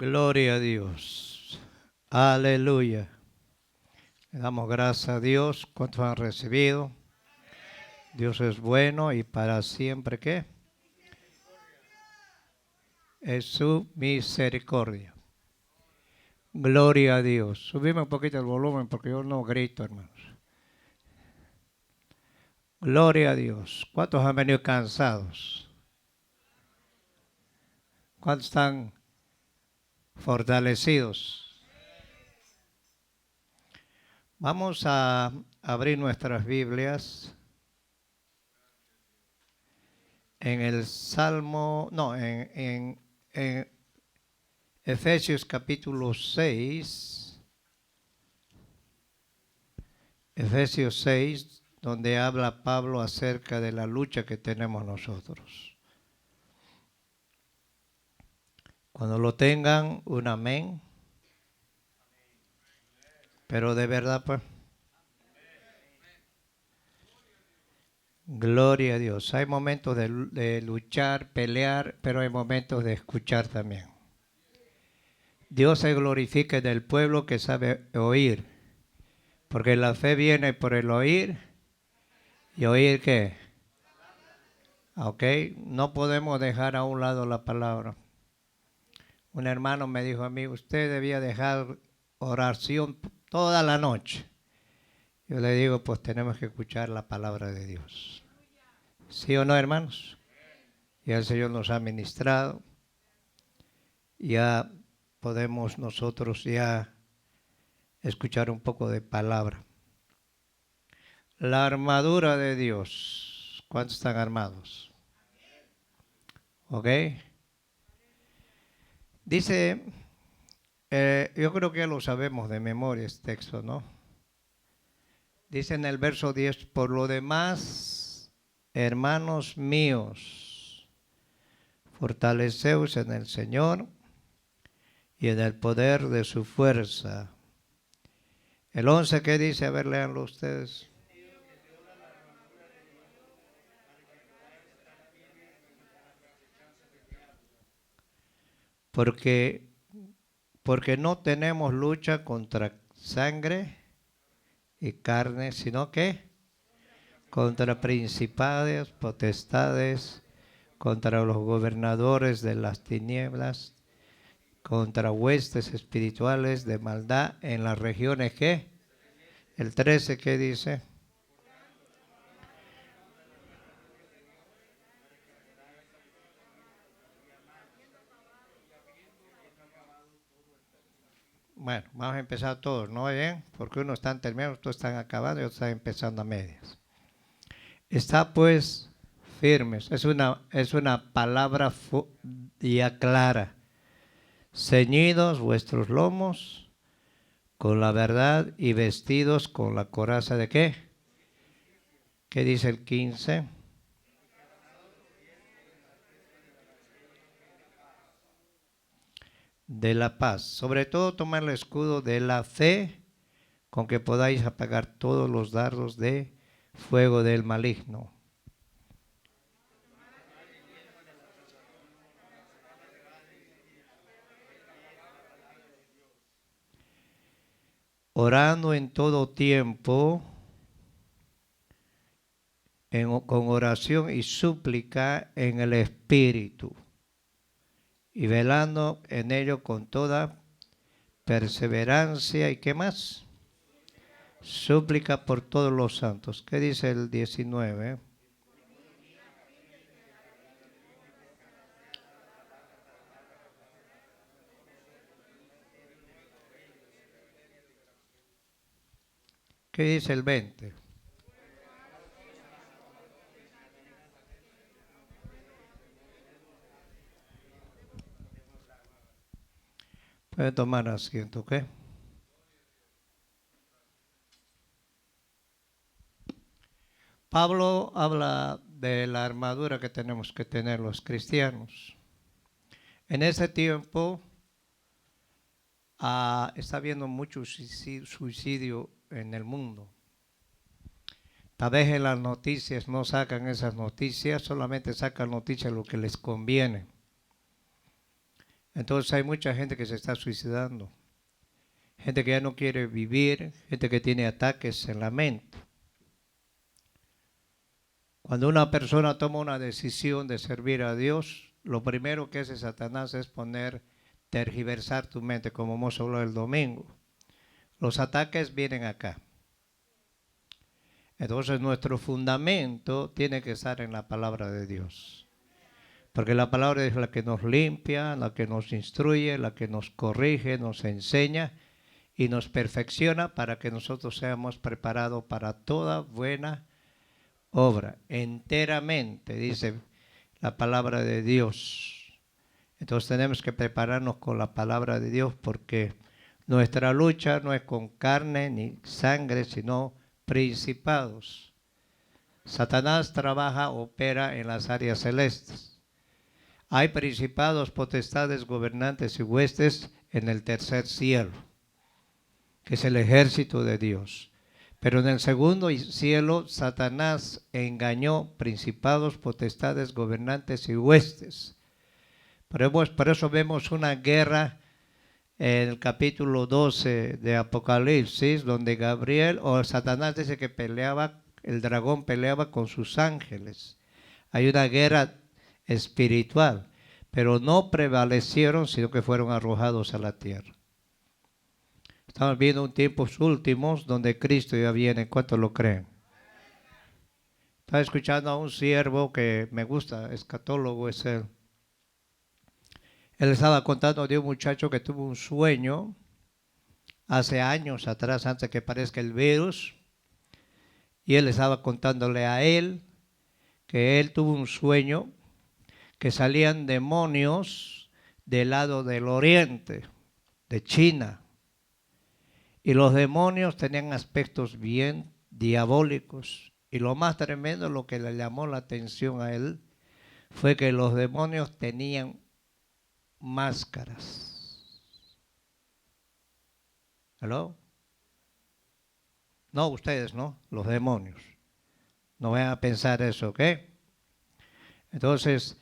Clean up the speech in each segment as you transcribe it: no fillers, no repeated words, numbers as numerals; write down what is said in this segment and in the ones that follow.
Gloria a Dios. Aleluya. Le damos gracias a Dios. ¿Cuántos han recibido? Dios es bueno y para siempre, ¿qué? Es su misericordia. Gloria a Dios. Subime un poquito el volumen porque yo no grito, hermanos. Gloria a Dios. ¿Cuántos han venido cansados? ¿Cuántos están fortalecidos? Vamos a abrir nuestras Biblias en el Salmo, no, en Efesios capítulo 6, Efesios 6, donde habla Pablo acerca de la lucha que tenemos nosotros. Cuando lo tengan, un amén. Pero de verdad, pues, gloria a Dios. Hay momentos de luchar, pelear, pero hay momentos de escuchar también. Dios se glorifica del pueblo que sabe oír, porque la fe viene por el oír. ¿Y oír qué? Ok, no podemos dejar a un lado la palabra. Un hermano me dijo a mí, usted debía dejar oración toda la noche. Yo le digo, pues tenemos que escuchar la palabra de Dios. ¿Sí o no, hermanos? Y el Señor nos ha ministrado. Ya podemos nosotros ya escuchar un poco de palabra. La armadura de Dios. ¿Cuántos están armados? ¿Ok? Dice, yo creo que ya lo sabemos de memoria este texto, ¿no? Dice en el verso 10, por lo demás, hermanos míos, fortaleceos en el Señor y en el poder de su fuerza. El 11, ¿qué dice? A ver, léanlo ustedes. Porque no tenemos lucha contra sangre y carne, sino que contra principados, potestades, contra los gobernadores de las tinieblas, contra huestes espirituales de maldad en las regiones que. El 13, ¿qué dice? Bueno, vamos a empezar todos, ¿no? ¿Bien? Porque unos están terminando, otros están acabando y otros están empezando a medias. Está pues firmes. Es una palabra ya clara. Ceñidos vuestros lomos con la verdad y vestidos con la coraza de ¿qué? ¿Qué dice el 15? De la paz. Sobre todo tomar el escudo de la fe con que podáis apagar todos los dardos de fuego del maligno. Orando en todo tiempo, con oración y súplica en el Espíritu, y velando en ello con toda perseverancia y ¿qué más? Súplica por todos los santos. ¿Qué dice el 19? ¿Qué dice el 20? Puede tomar asiento, ¿ok? Pablo habla de la armadura que tenemos que tener los cristianos. En ese tiempo está habiendo mucho suicidio en el mundo. Tal vez en las noticias no sacan esas noticias, solamente sacan noticias lo que les conviene. Entonces hay mucha gente que se está suicidando, gente que ya no quiere vivir, gente que tiene ataques en la mente. Cuando una persona toma una decisión de servir a Dios, lo primero que hace Satanás es tergiversar tu mente, como hemos hablado el domingo. Los ataques vienen acá. Entonces nuestro fundamento tiene que estar en la palabra de Dios. Porque la palabra es la que nos limpia, la que nos instruye, la que nos corrige, nos enseña y nos perfecciona para que nosotros seamos preparados para toda buena obra. Enteramente, dice la palabra de Dios. Entonces tenemos que prepararnos con la palabra de Dios porque nuestra lucha no es con carne ni sangre, sino principados. Satanás trabaja, opera en las áreas celestes. Hay principados, potestades, gobernantes y huestes en el tercer cielo, que es el ejército de Dios. Pero en el segundo cielo, Satanás engañó principados, potestades, gobernantes y huestes. Por eso vemos una guerra en el capítulo 12 de Apocalipsis, donde Gabriel o Satanás dice que el dragón peleaba con sus ángeles. Hay una guerra espiritual, pero no prevalecieron, sino que fueron arrojados a la tierra. Estamos viendo un tiempos últimos donde Cristo ya viene. ¿Cuántos lo creen? Estaba escuchando a un siervo que me gusta, escatólogo es él. Él estaba contando de un muchacho que tuvo un sueño hace años atrás, antes que aparezca el virus, y él estaba contándole a él que él tuvo un sueño que salían demonios del lado del oriente, de China, y los demonios tenían aspectos bien diabólicos, y lo más tremendo, lo que le llamó la atención a él, fue que los demonios tenían máscaras. ¿Aló? No, ustedes, ¿no? Los demonios. No vayan a pensar eso, ¿ok? Entonces,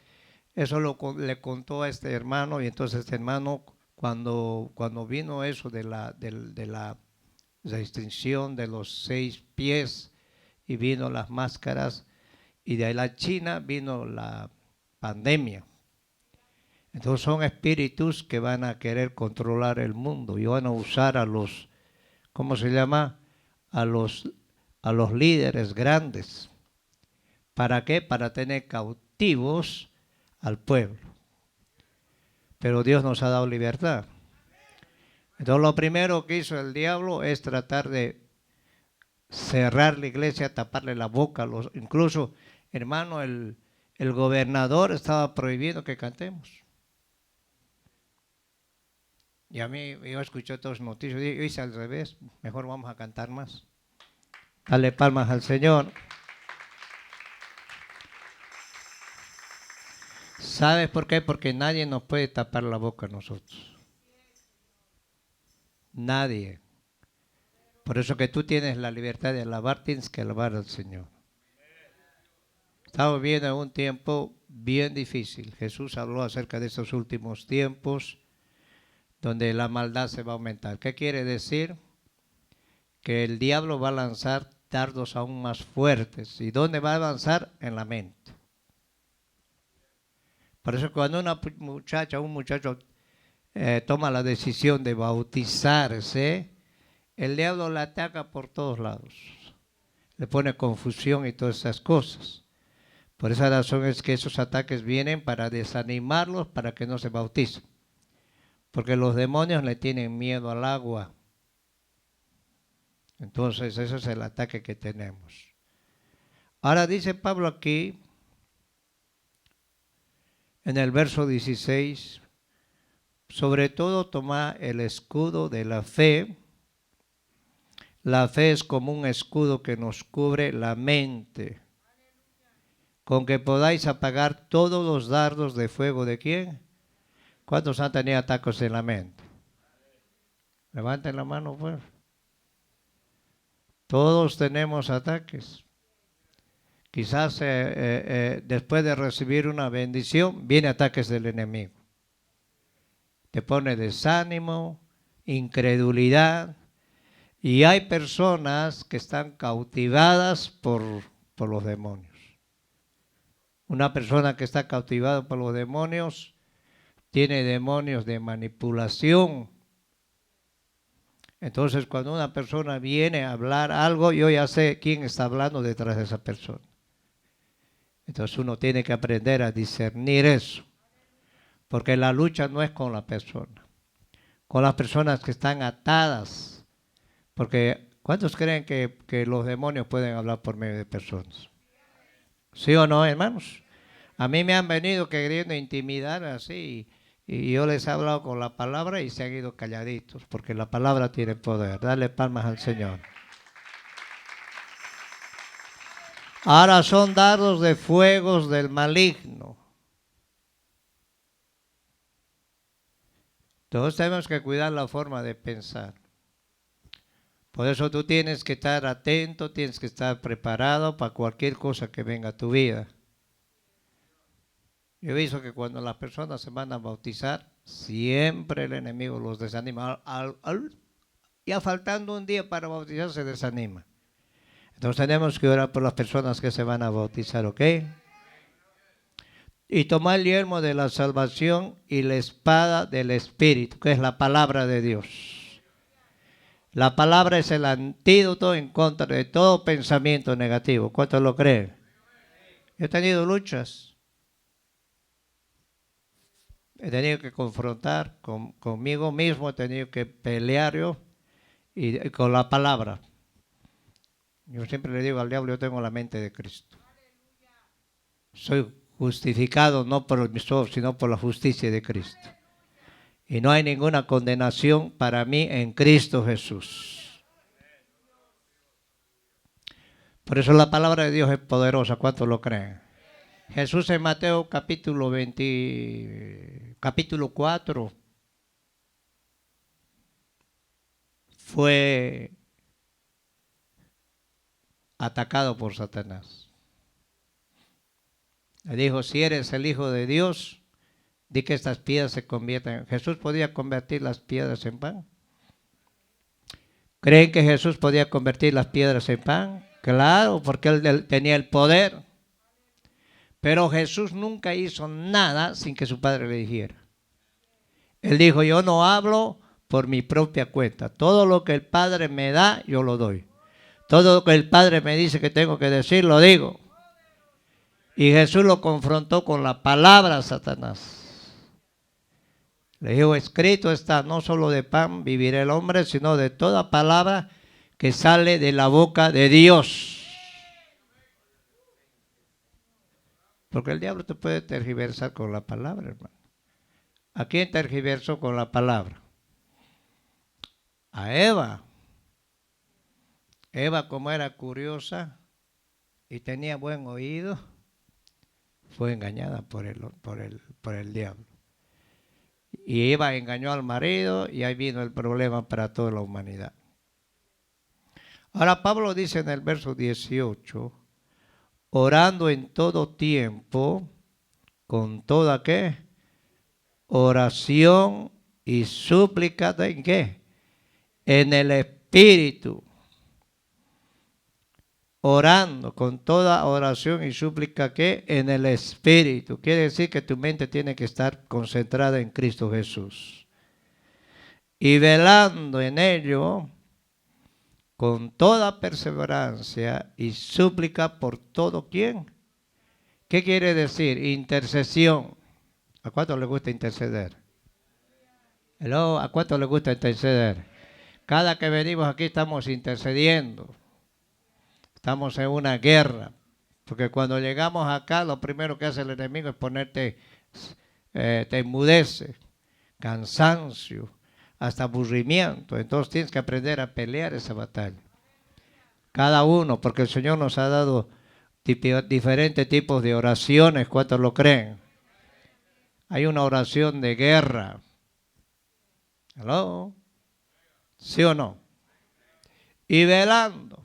eso le contó a este hermano y entonces este hermano, cuando vino eso de la extinción de los 6 pies y vino las máscaras y de ahí la China vino la pandemia. Entonces son espíritus que van a querer controlar el mundo y van a usar a los, ¿cómo se llama? A los líderes grandes. ¿Para qué? Para tener cautivos al pueblo. Pero Dios nos ha dado libertad. Entonces lo primero que hizo el diablo es tratar de cerrar la iglesia, taparle la boca. Incluso, hermano, el gobernador estaba prohibiendo que cantemos. Y a mí, yo escuché todas las noticias, yo hice al revés, mejor vamos a cantar más. Dale palmas al Señor. ¿Sabes por qué? Porque nadie nos puede tapar la boca a nosotros. Nadie. Por eso que tú tienes la libertad de alabar, tienes que alabar al Señor. Estamos viviendo un tiempo bien difícil. Jesús habló acerca de estos últimos tiempos donde la maldad se va a aumentar. ¿Qué quiere decir? Que el diablo va a lanzar dardos aún más fuertes. ¿Y dónde va a avanzar? En la mente. Por eso cuando un muchacho toma la decisión de bautizarse, el diablo le ataca por todos lados. Le pone confusión y todas esas cosas. Por esa razón es que esos ataques vienen para desanimarlos para que no se bauticen. Porque los demonios le tienen miedo al agua. Entonces ese es el ataque que tenemos. Ahora dice Pablo aquí, en el verso 16, sobre todo toma el escudo de la fe. La fe es como un escudo que nos cubre la mente, con que podáis apagar todos los dardos de fuego de ¿quién? ¿Cuántos han tenido ataques en la mente? Levanten la mano, pues. Todos tenemos ataques. Quizás después de recibir una bendición, vienen ataques del enemigo. te pone desánimo, incredulidad. Y hay personas que están cautivadas por los demonios. Una persona que está cautivada por los demonios tiene demonios de manipulación. Entonces, cuando una persona viene a hablar algo, yo ya sé quién está hablando detrás de esa persona. Entonces uno tiene que aprender a discernir eso. Porque la lucha no es con la persona, con las personas que están atadas. Porque ¿cuántos creen que los demonios pueden hablar por medio de personas? ¿Sí o no, hermanos? A mí me han venido queriendo intimidar así y yo les he hablado con la palabra y se han ido calladitos porque la palabra tiene poder. Dale palmas al Señor. Ahora son dardos de fuegos del maligno. Todos tenemos que cuidar la forma de pensar. Por eso tú tienes que estar atento, tienes que estar preparado para cualquier cosa que venga a tu vida. Yo he visto que cuando las personas se van a bautizar, siempre el enemigo los desanima. Ya faltando un día para bautizar, se desanima. Entonces tenemos que orar por las personas que se van a bautizar, ¿ok? Y tomar el yelmo de la salvación y la espada del Espíritu, que es la palabra de Dios. La palabra es el antídoto en contra de todo pensamiento negativo. ¿Cuántos lo creen? Yo he tenido luchas. He tenido que confrontar conmigo mismo, he tenido que pelear yo y con la palabra. Yo siempre le digo al diablo, yo tengo la mente de Cristo. Soy justificado no por mis obras, sino por la justicia de Cristo. Y no hay ninguna condenación para mí en Cristo Jesús. Por eso la palabra de Dios es poderosa. ¿Cuántos lo creen? Jesús en Mateo capítulo 4 fue atacado por Satanás. Le dijo, si eres el Hijo de Dios, di que estas piedras se conviertan. ¿Jesús podía convertir las piedras en pan? ¿Creen que Jesús podía convertir las piedras en pan? Claro, porque él tenía el poder. Pero Jesús nunca hizo nada sin que su Padre le dijera. Él dijo, yo no hablo por mi propia cuenta. Todo lo que el Padre me da, yo lo doy. Todo lo que el Padre me dice que tengo que decir, lo digo. Y Jesús lo confrontó con la palabra a Satanás. Le dijo, escrito está, no solo de pan vivirá el hombre, sino de toda palabra que sale de la boca de Dios. Porque el diablo te puede tergiversar con la palabra, hermano. ¿A quién tergiversó con la palabra? A Eva. Eva, como era curiosa y tenía buen oído, fue engañada por el diablo. Y Eva engañó al marido y ahí vino el problema para toda la humanidad. Ahora Pablo dice en el verso 18, orando en todo tiempo, con toda ¿qué? Oración y súplica, ¿en qué? En el Espíritu. Orando con toda oración y súplica ¿qué? En el Espíritu. Quiere decir que tu mente tiene que estar concentrada en Cristo Jesús. Y velando en ello con toda perseverancia y súplica por todo ¿quién? ¿Qué quiere decir? Intercesión. ¿A cuánto le gusta interceder? Hello, ¿a cuánto le gusta interceder? Cada que venimos aquí estamos intercediendo. Estamos en una guerra. Porque cuando llegamos acá, lo primero que hace el enemigo es ponerte, te enmudece, cansancio, hasta aburrimiento. Entonces tienes que aprender a pelear esa batalla. Cada uno, porque el Señor nos ha dado diferentes tipos de oraciones. ¿Cuántos lo creen? Hay una oración de guerra. ¿Aló? ¿Sí o no? Y velando.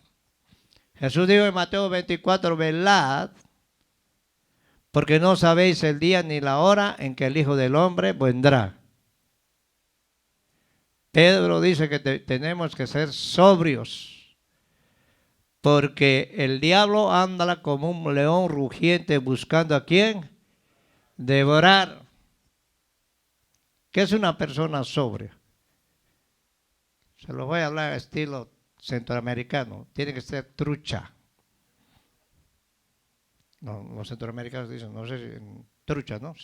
Jesús dijo en Mateo 24, velad, porque no sabéis el día ni la hora en que el Hijo del Hombre vendrá. Pedro dice que tenemos que ser sobrios, porque el diablo anda como un león rugiente buscando a quién devorar. ¿Qué es una persona sobria? Se lo voy a hablar estilo centroamericano. Tiene que ser trucha. No, los centroamericanos dicen, no sé si trucha, ¿no?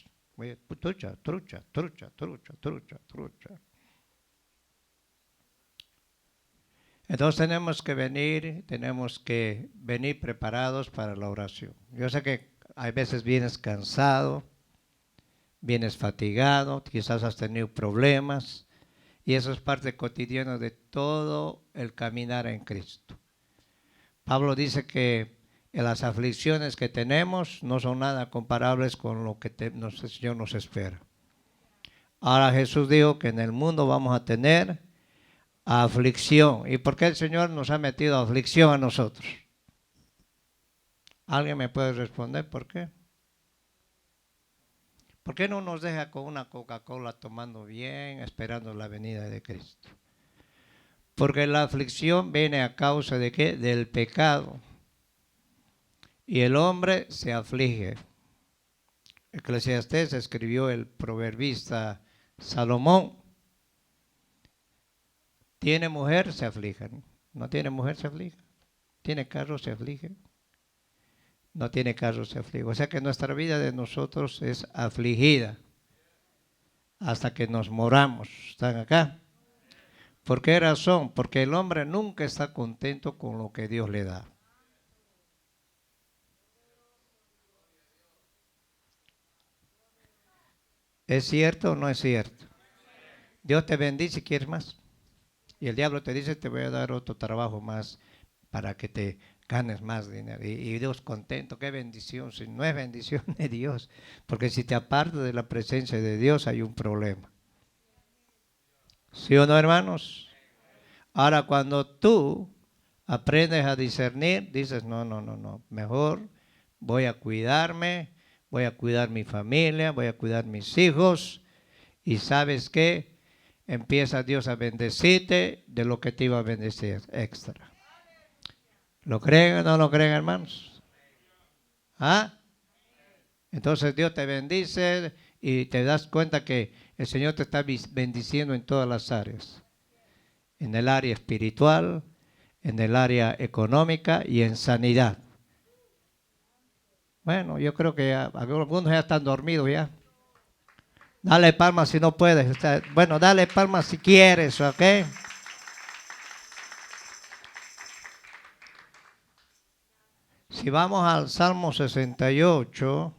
Trucha, trucha, trucha, trucha, trucha, trucha. Entonces tenemos que venir preparados para la oración. Yo sé que hay veces vienes cansado, vienes fatigado, quizás has tenido problemas, y eso es parte cotidiana de todo el caminar en Cristo. Pablo dice que las aflicciones que tenemos no son nada comparables con lo que el Señor nos espera. Ahora Jesús dijo que en el mundo vamos a tener aflicción. ¿Y por qué el Señor nos ha metido aflicción a nosotros? ¿Alguien me puede responder por qué? ¿Por qué no nos deja con una Coca-Cola tomando bien, esperando la venida de Cristo? Porque la aflicción viene a causa de ¿qué? Del pecado. Y el hombre se aflige. Eclesiastés escribió el proverbista Salomón. Tiene mujer, se aflige. No tiene mujer, se aflige. Tiene carro, se aflige. No tiene carro, se aflige. O sea que nuestra vida de nosotros es afligida hasta que nos moramos. ¿Están acá? ¿Por qué razón? Porque el hombre nunca está contento con lo que Dios le da. ¿Es cierto o no es cierto? Dios te bendice y quieres más. Y el diablo te dice, te voy a dar otro trabajo más para que te ganes más dinero. Y Dios contento, qué bendición. Si no es bendición de Dios, porque si te apartas de la presencia de Dios hay un problema. ¿Sí o no, hermanos? Ahora, cuando tú aprendes a discernir, dices, no, no, no, no, mejor voy a cuidarme, voy a cuidar mi familia, voy a cuidar mis hijos. Y ¿sabes qué? Empieza Dios a bendecirte de lo que te iba a bendecir extra. ¿Lo creen o no lo creen, hermanos? ¿Ah? Entonces Dios te bendice y te das cuenta que el Señor te está bendiciendo en todas las áreas. En el área espiritual, en el área económica y en sanidad. Bueno, yo creo que algunos ya están dormidos ya. Dale palmas si no puedes. Bueno, dale palmas si quieres, ¿ok? Si vamos al Salmo 68,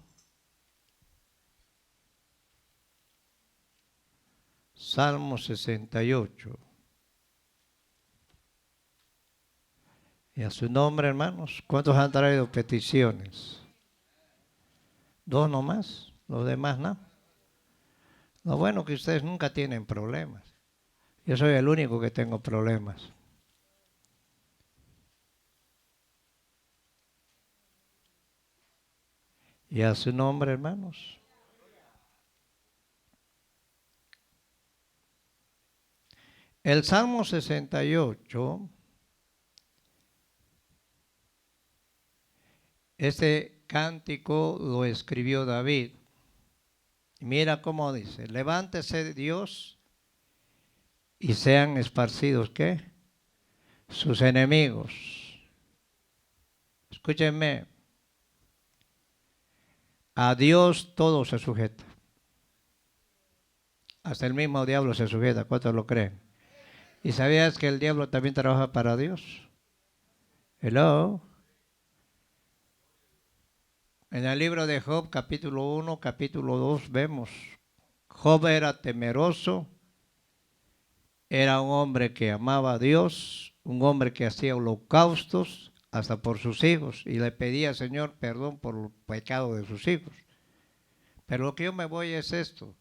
Salmo 68. Y a su nombre, hermanos, ¿cuántos han traído peticiones? Dos nomás, los demás no. Lo bueno es que ustedes nunca tienen problemas. Yo soy el único que tengo problemas. Y a su nombre, hermanos. El Salmo 68, este cántico lo escribió David. Mira cómo dice, levántese Dios y sean esparcidos, ¿qué? Sus enemigos. Escúchenme, a Dios todo se sujeta. Hasta el mismo diablo se sujeta, ¿cuántos lo creen? ¿Y sabías que el diablo también trabaja para Dios? Hello. En el libro de Job, capítulo 1, capítulo 2, vemos, Job era temeroso, era un hombre que amaba a Dios, un hombre que hacía holocaustos hasta por sus hijos y le pedía al Señor perdón por el pecado de sus hijos. Pero lo que yo me voy es esto,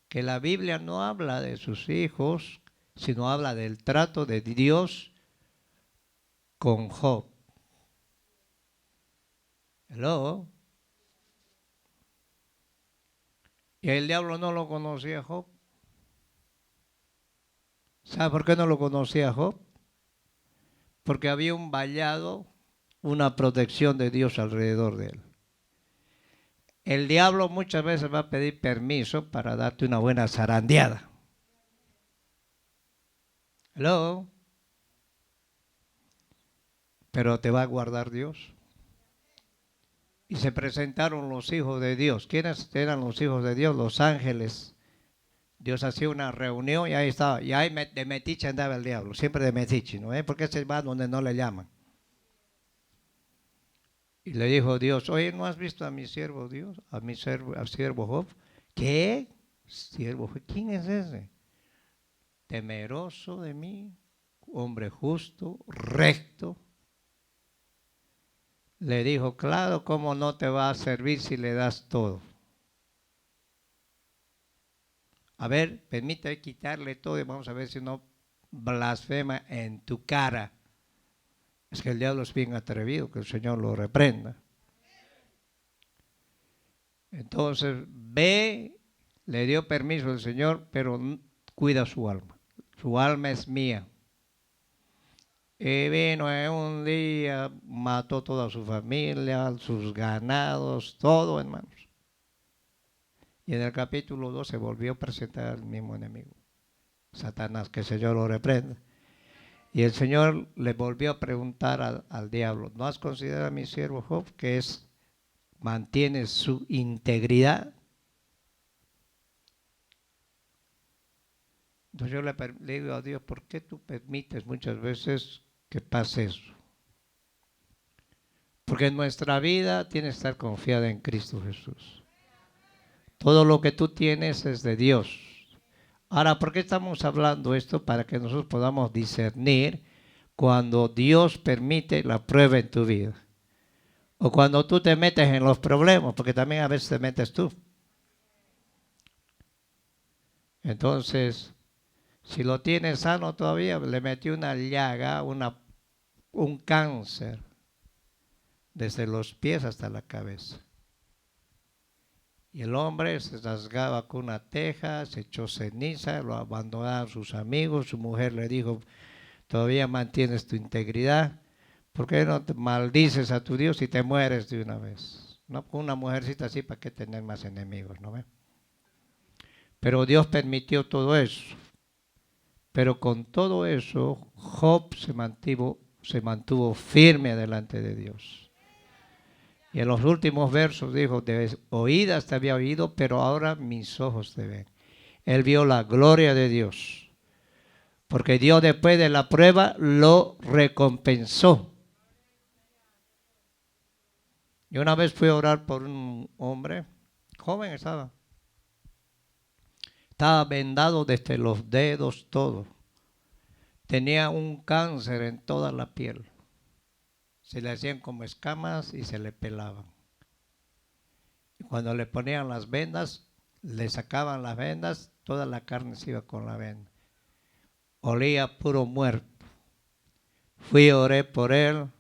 que la Biblia no habla de sus hijos, sino habla del trato de Dios con Job. Hello. Y el diablo no lo conocía a Job. ¿Sabe por qué no lo conocía Job? Porque había un vallado, una protección de Dios alrededor de él. El diablo muchas veces va a pedir permiso para darte una buena zarandeada. Hello. Pero te va a guardar Dios. Y se presentaron los hijos de Dios. ¿Quiénes eran los hijos de Dios? Los ángeles. Dios hacía una reunión y ahí estaba. Y ahí de metiche andaba el diablo. Siempre de metiche, ¿no? Porque se va donde no le llaman. Y le dijo Dios, oye, ¿no has visto a mi siervo Dios? A mi siervo Job. ¿Qué? Siervo Job. ¿Quién es ese? Temeroso de mí, hombre justo, recto. Le dijo, claro, ¿cómo no te va a servir si le das todo? A ver, permite quitarle todo y vamos a ver si no blasfema en tu cara. Es que el diablo es bien atrevido, que el Señor lo reprenda. Entonces, ve, le dio permiso al Señor, pero cuida su alma. Su alma es mía. Y vino en un día, mató toda su familia, sus ganados, todo, hermanos. Y en el capítulo 2 se volvió a presentar al mismo enemigo, Satanás, que el Señor lo reprenda. Y el Señor le volvió a preguntar al diablo, ¿no has considerado a mi siervo Job que mantiene su integridad? Entonces yo le digo a Dios, ¿por qué tú permites muchas veces que pase eso? Porque en nuestra vida tiene que estar confiada en Cristo Jesús. Todo lo que tú tienes es de Dios. Ahora, ¿por qué estamos hablando esto? Para que nosotros podamos discernir cuando Dios permite la prueba en tu vida. O cuando tú te metes en los problemas, porque también a veces te metes tú. Entonces, si lo tienes sano todavía, le metió una llaga, un cáncer, desde los pies hasta la cabeza. Y el hombre se rasgaba con una teja, se echó ceniza, lo abandonaron sus amigos, su mujer le dijo, todavía mantienes tu integridad, ¿por qué no te maldices a tu Dios y te mueres de una vez? No, con una mujercita así, ¿para qué tener más enemigos? ¿No ve? Pero Dios permitió todo eso. Pero con todo eso, Job se mantuvo firme delante de Dios. Y en los últimos versos dijo, de oídas te había oído, pero ahora mis ojos te ven. Él vio la gloria de Dios. Porque Dios después de la prueba lo recompensó. Yo una vez fui a orar por un hombre, joven estaba. Estaba vendado desde los dedos todo. Tenía un cáncer en toda la piel. Se le hacían como escamas y se le pelaban. Y cuando le ponían las vendas, le sacaban las vendas, toda la carne se iba con la venda. Olía puro muerto. Fui a oré por él.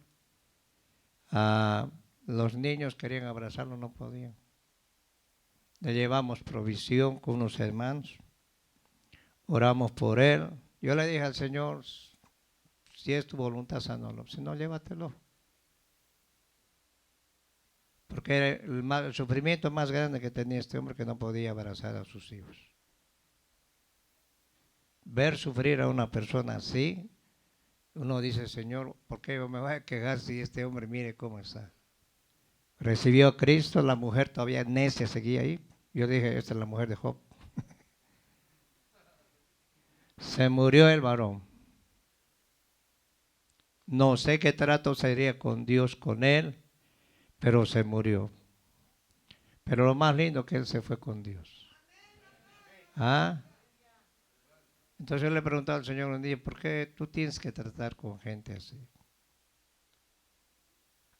Los niños querían abrazarlo, no podían. Le llevamos provisión con unos hermanos. Oramos por él. Yo le dije al Señor, si es tu voluntad, sánalo. Si no, llévatelo. Porque el sufrimiento más grande que tenía este hombre que no podía abrazar a sus hijos. Ver sufrir a una persona así, uno dice, Señor, ¿por qué yo me voy a quejar si este hombre mire cómo está? Recibió a Cristo, la mujer todavía necia seguía ahí. Yo dije, esta es la mujer de Job. Se murió el varón. No sé qué trato sería con Dios con él, pero se murió. Pero lo más lindo es que él se fue con Dios. ¿Ah? Entonces yo le preguntaba al Señor un día, ¿por qué tú tienes que tratar con gente así?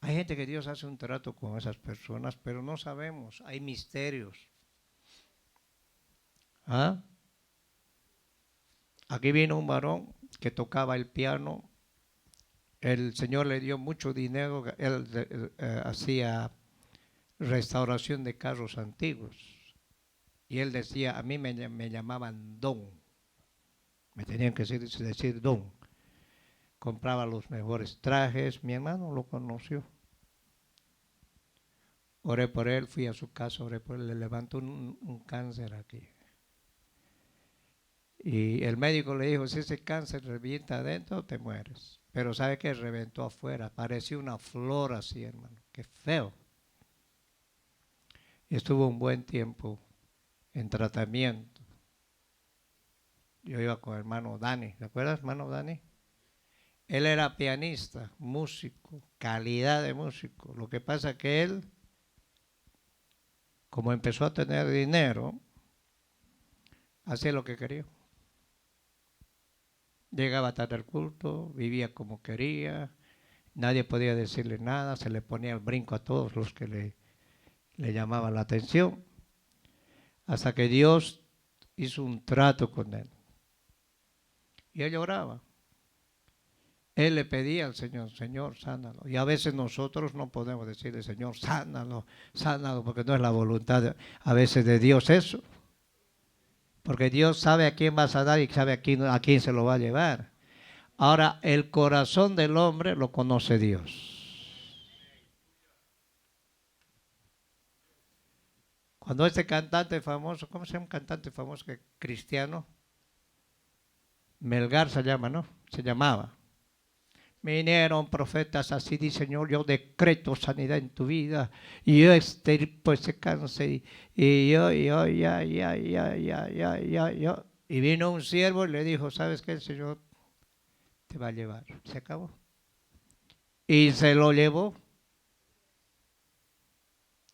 Hay gente que Dios hace un trato con esas personas, pero no sabemos, hay misterios. ¿Ah? Aquí vino un varón que tocaba el piano. El Señor le dio mucho dinero, él hacía restauración de carros antiguos. Y él decía, a mí me llamaban Don. Me tenían que decir don. Compraba los mejores trajes. Mi hermano lo conoció. Oré por él, fui a su casa, oré por él, le levantó un cáncer aquí. Y el médico le dijo, si ese cáncer revienta adentro, te mueres. Pero ¿sabe qué? Reventó afuera. Parecía una flor así, hermano. Qué feo. Y estuvo un buen tiempo en tratamiento. Yo iba con el hermano Dani. ¿Te acuerdas, hermano Dani? Él era pianista, músico, calidad de músico. Lo que pasa es que él, como empezó a tener dinero, hacía lo que quería. Llegaba tarde al culto, vivía como quería, nadie podía decirle nada, se le ponía el brinco a todos los que le llamaban la atención, hasta que Dios hizo un trato con él. Y él lloraba. Él le pedía al Señor, Señor, sánalo. Y a veces nosotros no podemos decirle, Señor, sánalo, sánalo, porque no es la voluntad a veces de Dios eso. Porque Dios sabe a quién va a sanar y sabe a quién se lo va a llevar. Ahora, el corazón del hombre lo conoce Dios. Cuando este cantante famoso, ¿cómo se llama un cantante famoso cristiano? Melgar se llama, ¿no? Se llamaba. Vinieron profetas así, dice Señor, yo decreto sanidad en tu vida. Y yo extirpo ese cáncer. Y yo. Y vino un siervo y le dijo, ¿sabes qué? El Señor te va a llevar. Se acabó. Y se lo llevó.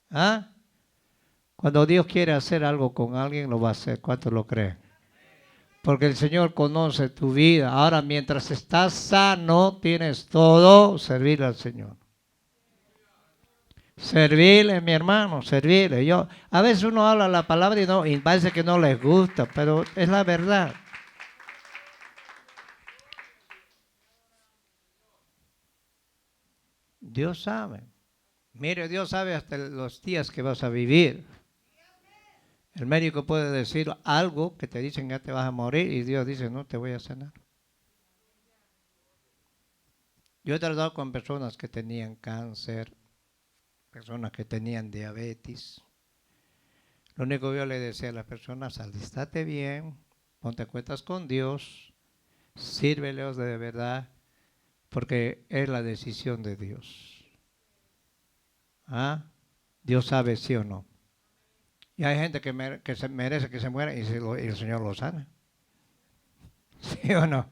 ¿Ah? Cuando Dios quiere hacer algo con alguien, lo va a hacer. ¿Cuántos lo creen? Porque el Señor conoce tu vida. Ahora, mientras estás sano, tienes todo, servir al Señor. Servirle, mi hermano, servirle. A veces uno habla la palabra y parece que no les gusta, pero es la verdad. Dios sabe. Mire, Dios sabe hasta los días que vas a vivir. El médico puede decir algo que te dicen que ya te vas a morir y Dios dice, no, te voy a sanar. Yo he tratado con personas que tenían cáncer, personas que tenían diabetes. Lo único que yo le decía a las personas, alístate bien, ponte cuentas con Dios, sírveles de verdad, porque es la decisión de Dios. ¿Ah? Dios sabe sí o no. Y hay gente que se merece que se muera y el Señor lo sana. ¿Sí o no?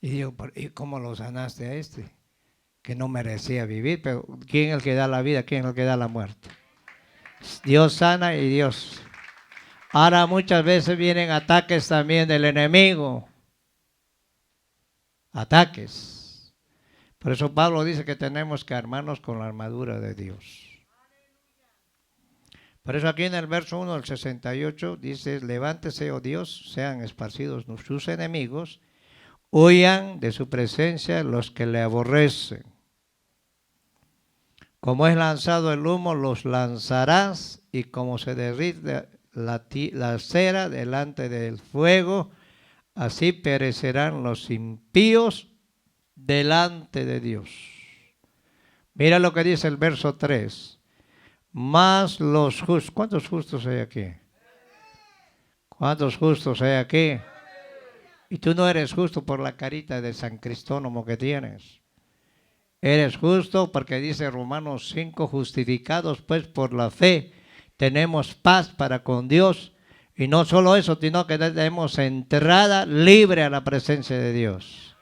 Y digo, ¿y cómo lo sanaste a este? Que no merecía vivir, pero ¿quién es el que da la vida? ¿Quién es el que da la muerte? Dios sana y Dios. Ahora muchas veces vienen ataques también del enemigo. Ataques. Por eso Pablo dice que tenemos que armarnos con la armadura de Dios. Por eso aquí en el verso 1 del 68 dice, levántese, oh Dios, sean esparcidos sus enemigos, huyan de su presencia los que le aborrecen. Como es lanzado el humo, los lanzarás, y como se derrite la cera delante del fuego, así perecerán los impíos delante de Dios. Mira lo que dice el verso 3. Más los justos. ¿Cuántos justos hay aquí? ¿Cuántos justos hay aquí? Y tú no eres justo por la carita de San Cristónomo que tienes. Eres justo porque dice Romanos 5, justificados pues por la fe, tenemos paz para con Dios. Y no solo eso, sino que tenemos entrada libre a la presencia de Dios.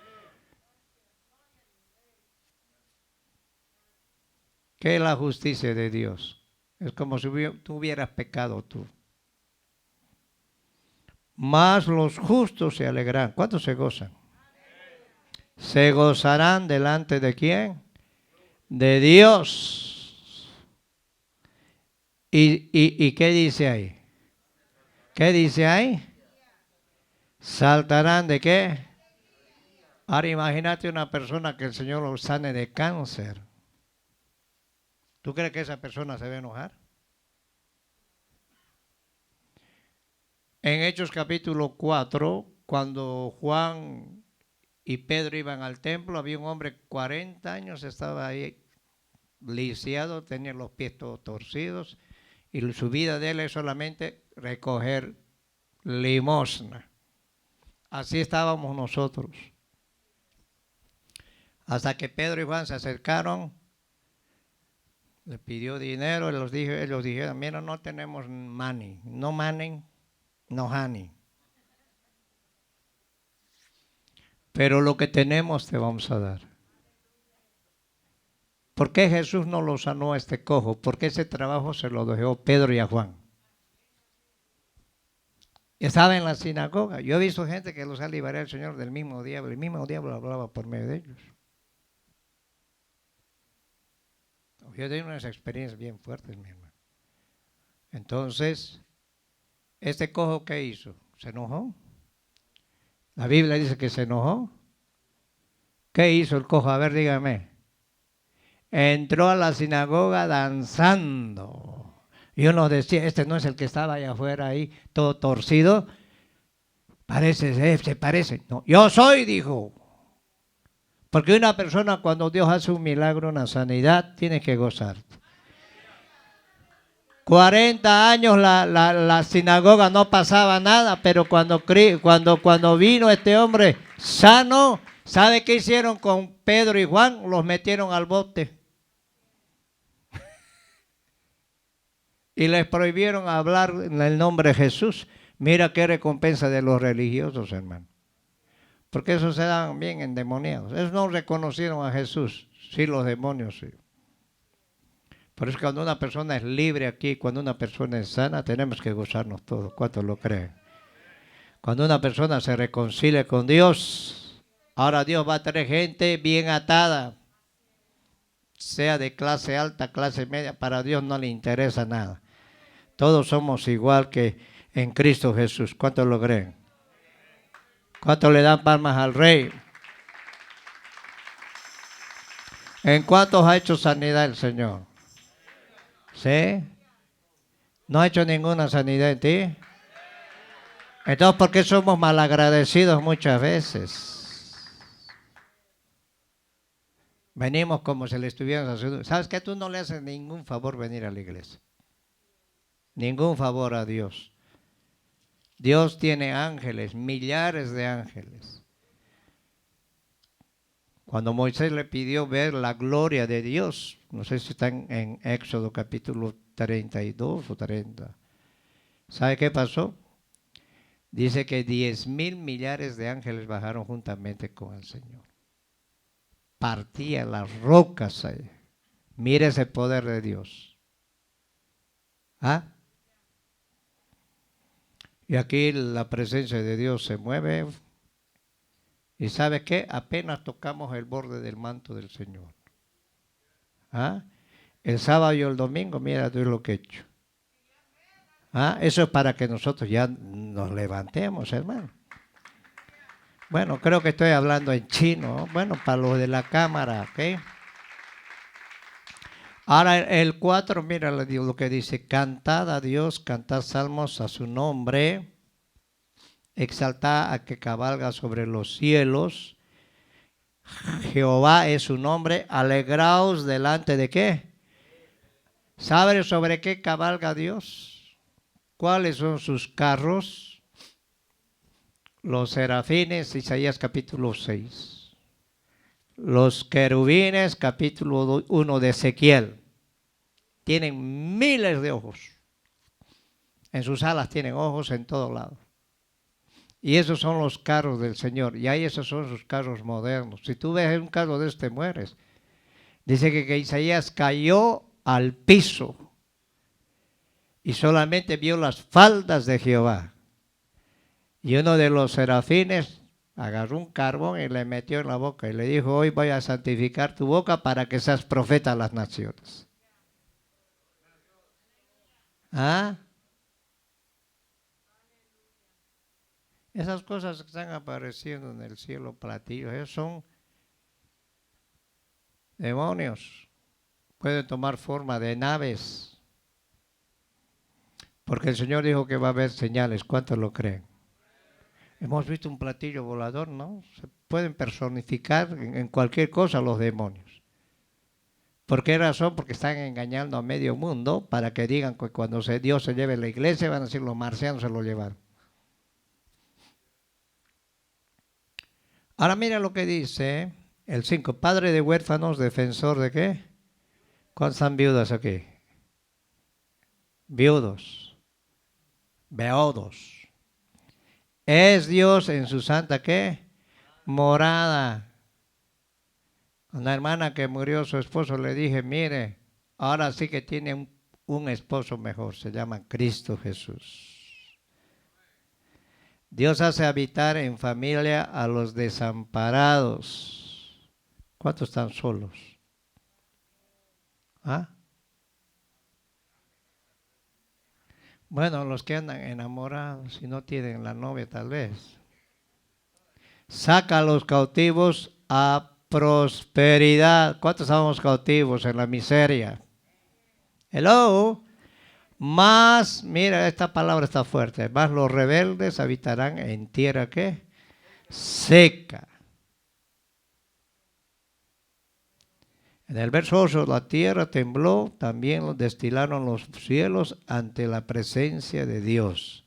¿Qué es la justicia de Dios? Es como si tú hubieras pecado tú. Más los justos se alegrarán. ¿Cuántos se gozan? Se gozarán delante de quién? De Dios. ¿Y qué dice ahí? ¿Qué dice ahí? ¿Saltarán de qué? Ahora imagínate una persona que el Señor lo sane de cáncer. ¿Tú crees que esa persona se va a enojar? En Hechos capítulo 4, cuando Juan y Pedro iban al templo, había un hombre 40 años, estaba ahí lisiado, tenía los pies todos torcidos y su vida de él es solamente recoger limosna. Así estábamos nosotros. Hasta que Pedro y Juan se acercaron, le pidió dinero, ellos dijeron, mira, no tenemos money, no money, no honey. Pero lo que tenemos te vamos a dar. ¿Por qué Jesús no lo sanó a este cojo? Porque ese trabajo se lo dejó Pedro y a Juan. Estaba en la sinagoga. Yo he visto gente que los ha liberado el Señor del mismo diablo. El mismo diablo hablaba por medio de ellos. Yo he tenido unas experiencias bien fuertes, mi hermano. Entonces, ¿este cojo qué hizo? ¿Se enojó? La Biblia dice que se enojó. ¿Qué hizo el cojo? A ver, dígame. Entró a la sinagoga danzando. Y uno decía, este no es el que estaba allá afuera ahí, todo torcido. Se parece. No, yo soy, dijo. Porque una persona cuando Dios hace un milagro, una sanidad, tiene que gozar. 40 años la sinagoga no pasaba nada, pero cuando vino este hombre sano, ¿sabe qué hicieron con Pedro y Juan? Los metieron al bote. Y les prohibieron hablar en el nombre de Jesús. Mira qué recompensa de los religiosos, hermano. Porque esos se dan bien endemoniados. Ellos no reconocieron a Jesús. Sí, los demonios sí. Por eso cuando una persona es libre aquí, cuando una persona es sana, tenemos que gozarnos todos. ¿Cuántos lo creen? Cuando una persona se reconcilia con Dios, ahora Dios va a traer gente bien atada. Sea de clase alta, clase media, para Dios no le interesa nada. Todos somos igual que en Cristo Jesús. ¿Cuántos lo creen? ¿Cuántos le dan palmas al Rey? ¿En cuántos ha hecho sanidad el Señor? ¿Sí? ¿No ha hecho ninguna sanidad en ti? Entonces, ¿por qué somos malagradecidos muchas veces? Venimos como si le estuviéramos haciendo. ¿Sabes qué? Tú no le haces ningún favor venir a la iglesia. Ningún favor a Dios. Dios tiene ángeles, millares de ángeles. Cuando Moisés le pidió ver la gloria de Dios, no sé si están en Éxodo capítulo 32 o 30. ¿Sabe qué pasó? Dice que 10,000 millares de ángeles bajaron juntamente con el Señor. Partía las rocas ahí. Mire ese poder de Dios. ¿Ah? Y aquí la presencia de Dios se mueve. ¿Y sabe qué? Apenas tocamos el borde del manto del Señor. ¿Ah? El sábado y el domingo, mira Dios lo que he hecho. ¿Ah? Eso es para que nosotros ya nos levantemos, hermano. Bueno, creo que estoy hablando en chino. Bueno, para los de la cámara, ¿ok? Ahora el 4, mira lo que dice. Cantad a Dios, cantad salmos a su nombre. Exaltad a que cabalga sobre los cielos. Jehová es su nombre. Alegraos delante de ¿qué? ¿Sabe sobre qué cabalga Dios? ¿Cuáles son sus carros? Los serafines, Isaías capítulo 6. Los querubines, capítulo 1 de Ezequiel. Tienen miles de ojos. En sus alas tienen ojos en todos lados. Y esos son los carros del Señor. Y ahí esos son sus carros modernos. Si tú ves un carro de este, mueres. Dice que Isaías cayó al piso y solamente vio las faldas de Jehová. Y uno de los serafines agarró un carbón y le metió en la boca y le dijo, hoy voy a santificar tu boca para que seas profeta a las naciones. ¿Ah? Esas cosas que están apareciendo en el cielo platillos, esos son demonios. Pueden tomar forma de naves. Porque el Señor dijo que va a haber señales. ¿Cuántos lo creen? Hemos visto un platillo volador, ¿no? Se pueden personificar en cualquier cosa los demonios. ¿Por qué razón? Porque están engañando a medio mundo para que digan que cuando Dios se lleve la iglesia van a decir los marcianos se lo llevaron. Ahora mira lo que dice el 5. Padre de huérfanos, defensor de qué. ¿Cuántos están viudas aquí? Viudos. Beodos. Es Dios en su santa ¿qué? Morada. Una hermana que murió su esposo le dije, mire, ahora sí que tiene un esposo mejor, se llama Cristo Jesús. Dios hace habitar en familia a los desamparados. ¿Cuántos están solos? ¿Ah? Bueno, los que andan enamorados y no tienen la novia tal vez. Saca a los cautivos a prosperidad. ¿Cuántos estamos cautivos en la miseria? Hello. Más, mira, esta palabra está fuerte. Más los rebeldes habitarán en tierra ¿qué? Seca. En el verso 8, la tierra tembló, también destilaron los cielos ante la presencia de Dios.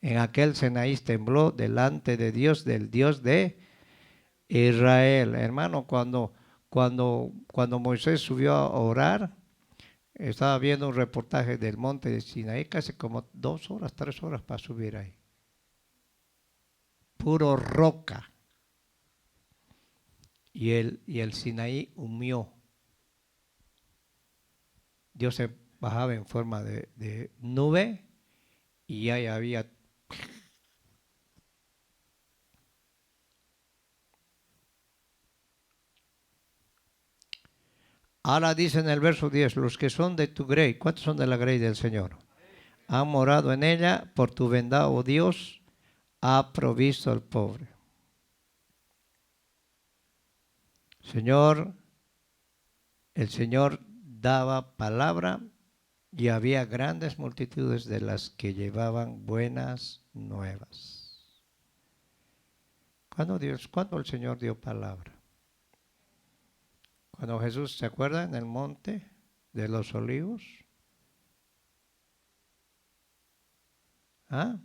En aquel Sinaí tembló delante de Dios, del Dios de Israel. Hermano, cuando Moisés subió a orar, estaba viendo un reportaje del monte de Sinaí, casi como 2 horas, 3 horas para subir ahí. Puro roca. Y el Sinaí humió. Dios se bajaba en forma de nube y ahí había. Ahora dice en el verso 10, los que son de tu grey, ¿cuántos son de la grey del Señor? Han morado en ella, por tu bondad, oh Dios, ha provisto al pobre. Señor, el Señor daba palabra y había grandes multitudes de las que llevaban buenas nuevas. ¿Cuándo el Señor dio palabra? Cuando Jesús, ¿se acuerda? En el monte de los olivos. ¿Ah?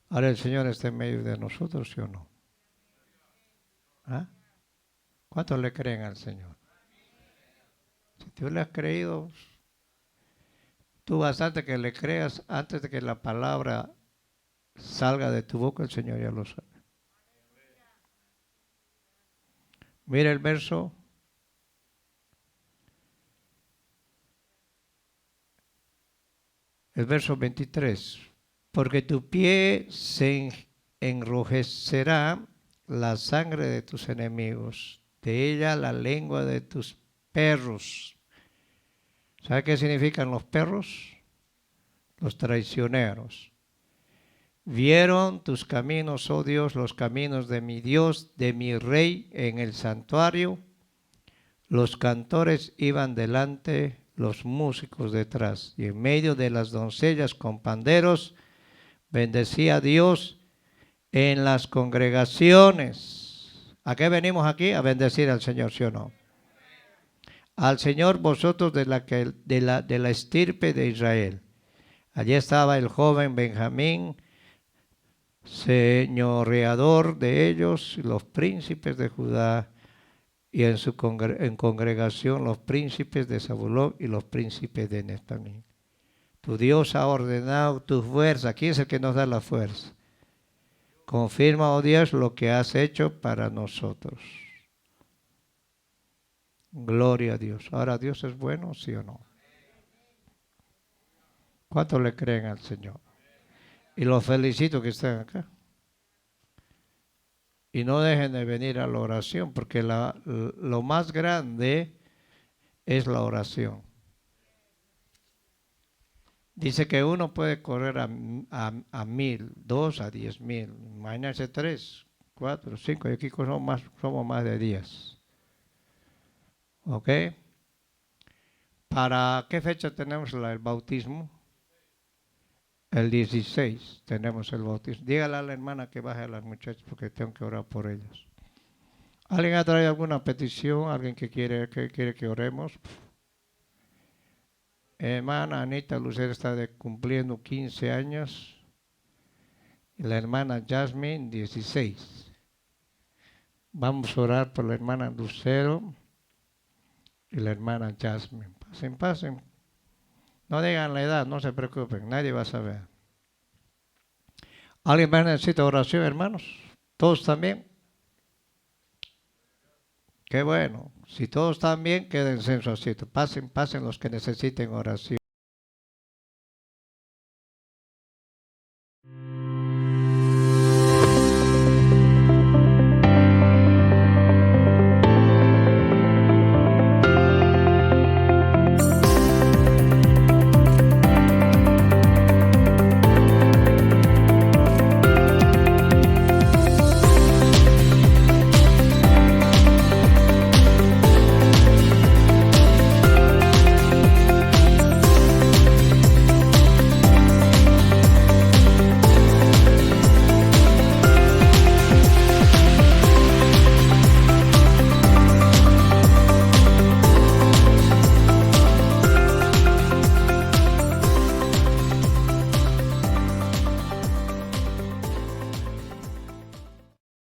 Ahora el Señor está en medio de nosotros, ¿sí o no? ¿Ah? ¿Cuántos le creen al Señor? Si tú le has creído, tú bastante que le creas antes de que la palabra salga de tu boca, el Señor ya lo sabe. Mira el verso. El verso 23. Porque tu pie se enrojecerá la sangre de tus enemigos, de ella la lengua de tus perros. ¿Sabe qué significan los perros? Los traicioneros. Vieron tus caminos, oh Dios, los caminos de mi Dios, de mi Rey en el santuario. Los cantores iban delante, los músicos detrás, y en medio de las doncellas con panderos, bendecía a Dios en las congregaciones. ¿A qué venimos aquí? A bendecir al Señor, ¿sí o no? Al Señor vosotros de la estirpe de Israel. Allí estaba el joven Benjamín, señoreador de ellos, los príncipes de Judá, y en congregación los príncipes de Zabulón y los príncipes de Neftalí. Tu Dios ha ordenado tu fuerza. ¿Quién es el que nos da la fuerza? Confirma, oh Dios, lo que has hecho para nosotros. Gloria a Dios. Ahora, ¿Dios es bueno, sí o no? ¿Cuántos le creen al Señor? Y los felicito que estén acá. Y no dejen de venir a la oración, porque lo más grande es la oración. Dice que uno puede correr a 1,000, 2 a 10,000. Imagínense 3, 4, 5. Y aquí somos más de 10. ¿Ok? ¿Para qué fecha tenemos el bautismo? El 16 tenemos el bautismo. Dígale a la hermana que baje a las muchachas porque tengo que orar por ellos. ¿Alguien ha traído alguna petición? ¿Alguien que quiere que oremos? Hermana Anita Lucero está cumpliendo 15 años. Y la hermana Jasmine, 16. Vamos a orar por la hermana Lucero y la hermana Jasmine. Pasen, pasen. No digan la edad, no se preocupen, nadie va a saber. ¿Alguien más necesita oración, hermanos? ¿Todos también? Qué bueno. Si todos están bien, quédense en su asiento. Pasen, pasen los que necesiten oración.